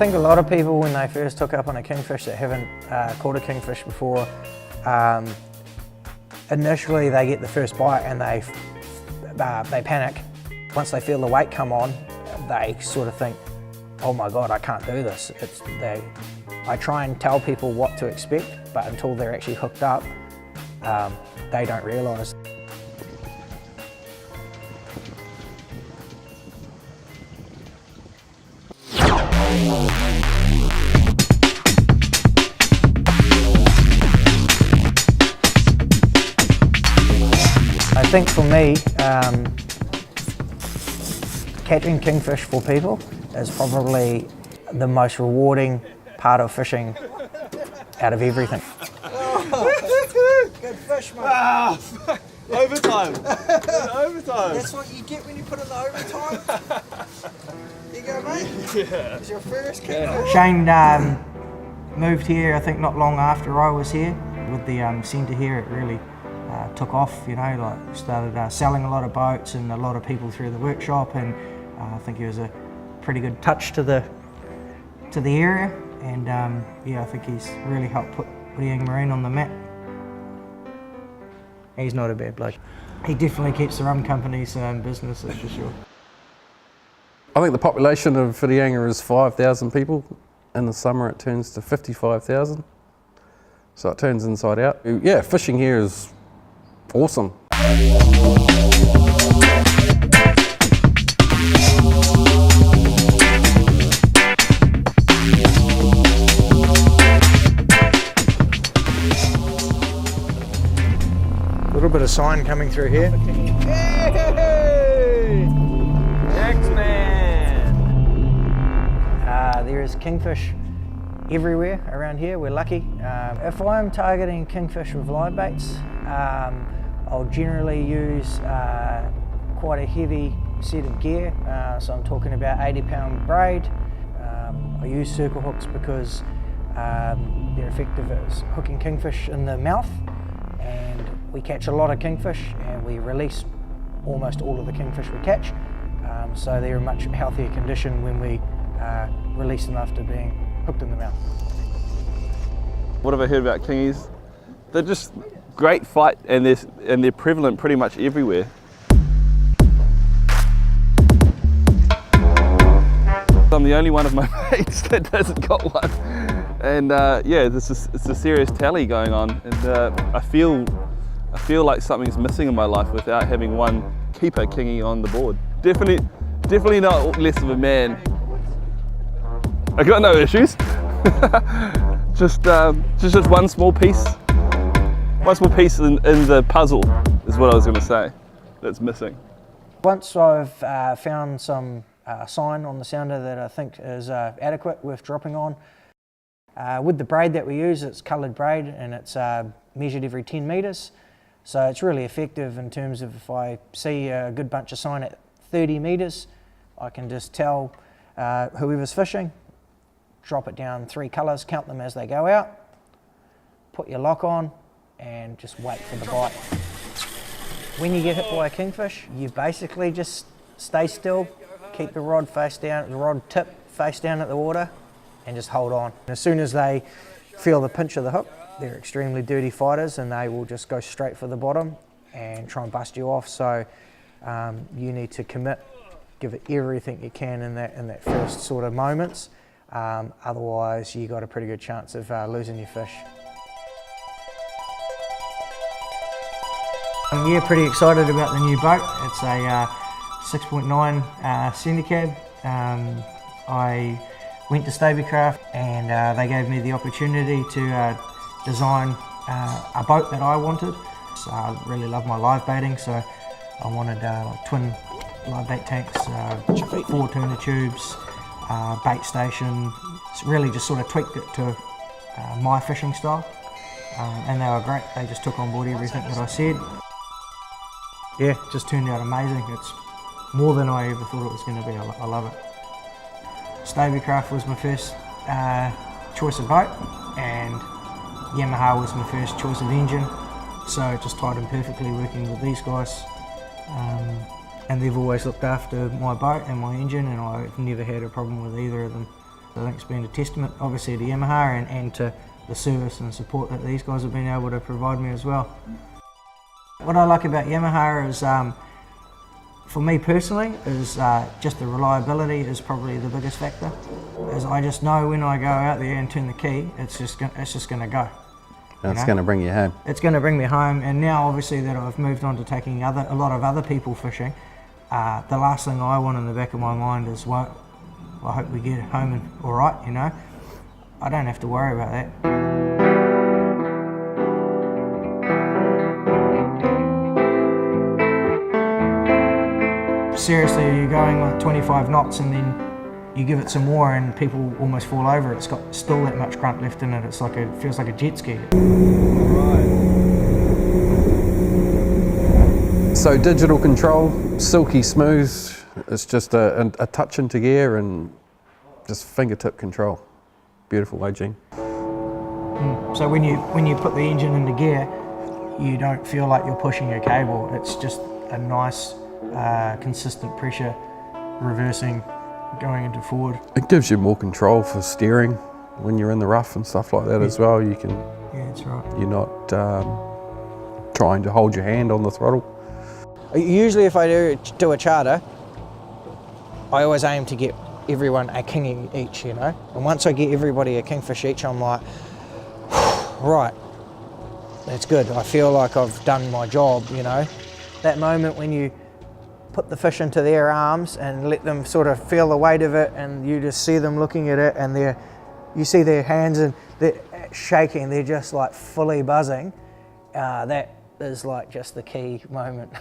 think a lot of people, when they first hook up on a kingfish that haven't caught a kingfish before, initially they get the first bite and they panic. Once they feel the weight come on, they sort of think, oh my God, I can't do this. I try and tell people what to expect, but until they're actually hooked up, they don't realise. I think for me, catching kingfish for people is probably the most rewarding part of fishing out of everything. Oh, good fish, mate. Ah, overtime. Overtime. That's what you get when you put in the overtime. There you go, mate. Yeah. It's your first kingfish. Shane moved here, I think not long after I was here. With the centre here, it really took off, you know, like started selling a lot of boats and a lot of people through the workshop, and I think he was a pretty good touch to the area, and yeah, I think he's really helped put Whitiangler Marine on the map. He's not a bad bloke. He definitely keeps the rum company's business, that's for sure. I think the population of Whitiangler is 5,000 people. In the summer it turns to 55,000. So it turns inside out. Yeah, fishing here is awesome. A little bit of sign coming through here. Hey! Next man! There is kingfish everywhere around here, we're lucky. If I'm targeting kingfish with live baits, I'll generally use quite a heavy set of gear, so I'm talking about 80-pound braid. I use circle hooks because they're effective at hooking kingfish in the mouth, and we catch a lot of kingfish and we release almost all of the kingfish we catch, so they're in much healthier condition when we release them after being hooked in the mouth. What have I heard about kingies? They're just great fight, and they're prevalent pretty much everywhere. I'm the only one of my mates that hasn't got one, and yeah, it's a serious tally going on, and I feel like something's missing in my life without having one keeper kingy on the board. Definitely not less of a man. I got no issues. just one small piece. One small piece in the puzzle is what I was going to say that's missing. Once I've found some sign on the sounder that I think is adequate, worth dropping on, with the braid that we use, it's coloured braid and it's measured every 10 metres. So it's really effective in terms of if I see a good bunch of sign at 30 metres, I can just tell whoever's fishing, drop it down 3 colours, count them as they go out, put your lock on, and just wait for the bite. When you get hit by a kingfish, you basically just stay still, keep the rod face down, the rod tip face down at the water, and just hold on. As soon as they feel the pinch of the hook, they're extremely dirty fighters and they will just go straight for the bottom and try and bust you off. So you need to commit, give it everything you can in that first sort of moments. Otherwise, you got a pretty good chance of losing your fish. Yeah, pretty excited about the new boat. It's a 6.9 centre cab. I went to Stablecraft and they gave me the opportunity to design a boat that I wanted. So I really love my live baiting, so I wanted like twin live bait tanks, 4 tuna tubes, bait station. It's really just sort of tweaked it to my fishing style, and they were great. They just took on board everything that I said. Yeah, it just turned out amazing. It's more than I ever thought it was going to be. I love it. Stablecraft was my first choice of boat, and Yamaha was my first choice of engine. So it just tied in perfectly working with these guys. And they've always looked after my boat and my engine, and I've never had a problem with either of them. I think it's been a testament, obviously, to Yamaha and to the service and support that these guys have been able to provide me as well. What I like about Yamaha is, for me personally, is just the reliability is probably the biggest factor. As I just know when I go out there and turn the key, it's just going to go. And it's going to bring you home. It's going to bring me home, and now obviously that I've moved on to taking a lot of other people fishing, the last thing I want in the back of my mind is, well, I hope we get home and all right, you know. I don't have to worry about that. Seriously, you're going like 25 knots and then you give it some more and people almost fall over. It's got still that much grunt left in it. It's like it feels like a jet ski. So digital control, silky smooth. It's just a touch into gear and just fingertip control. Beautiful, eh, Gene? So when you put the engine into gear, you don't feel like you're pushing a cable. It's just a nice, consistent pressure, reversing, going into forward. It gives you more control for steering when you're in the rough and stuff like that as well. You can. Yeah, that's right. You're not trying to hold your hand on the throttle. Usually if I do a charter, I always aim to get everyone a king each, you know. And once I get everybody a kingfish each, I'm like, right, that's good. I feel like I've done my job, you know. That moment when you put the fish into their arms and let them sort of feel the weight of it, and you just see them looking at it, and you see their hands and they're shaking, they're just like fully buzzing. That is like just the key moment.